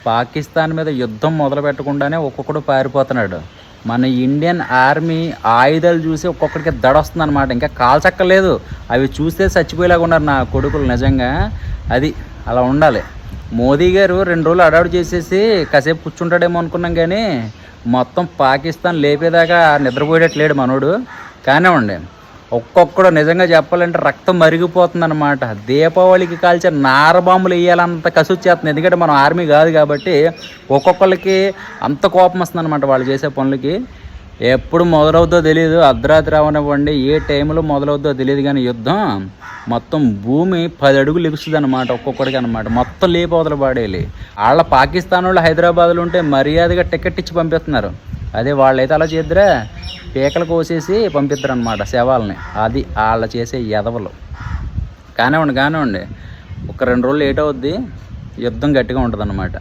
పాకిస్తాన్ మీద యుద్ధం మొదలు పెట్టకుండానే ఒక్కొక్కడు పారిపోతున్నాడు. మన ఇండియన్ ఆర్మీ ఆయుధాలు చూసి ఒక్కొక్కడికి దడొస్తుంది అనమాట. ఇంకా కాల్చక్కర్లేదు, అవి చూస్తే చచ్చిపోయేలాగా ఉన్నారు నా కొడుకులు. నిజంగా అది అలా ఉండాలి. మోదీ గారు 2 రోజులు అడావుడు చేసేసి కాసేపు కూర్చుంటాడేమో అనుకున్నాం, కానీ మొత్తం పాకిస్తాన్ లేపేదాకా నిద్రపోయేటట్లేడు మనోడు. కానివ్వండి, ఒక్కొక్కడు నిజంగా చెప్పాలంటే రక్తం మరిగిపోతుంది అనమాట. దీపావళికి కాల్చే నార బాంబులు వేయాలంత కసి వచ్చేస్తుంది. ఎందుకంటే మనం ఆర్మీ కాదు కాబట్టి ఒక్కొక్కరికి అంత కోపం వస్తుంది అనమాట వాళ్ళు చేసే పనులకి. ఎప్పుడు మొదలవుద్దో తెలియదు, అర్ధరాత్రి అవనివ్వండి, ఏ టైంలో మొదలవుద్దో తెలియదు, కానీ యుద్ధం మొత్తం భూమి 10 అడుగులు ఎగుస్తుంది అనమాట ఒక్కొక్కడికి అనమాట. మొత్తం లేపవతలు పాడేయాలి. వాళ్ళ పాకిస్తాన్ వాళ్ళు హైదరాబాద్లో ఉంటే మర్యాదగా టికెట్ ఇచ్చి పంపిస్తున్నారు. అదే వాళ్ళైతే అలా చేద్దరా, పీకలు కోసేసి పంపిస్తారు అనమాట శవాలని. అది వాళ్ళు చేసే ఎదవలు. కానివ్వండి, ఒక 2 రోజులు లేట్ అవుద్ది, యుద్ధం గట్టిగా ఉంటుంది అన్నమాట.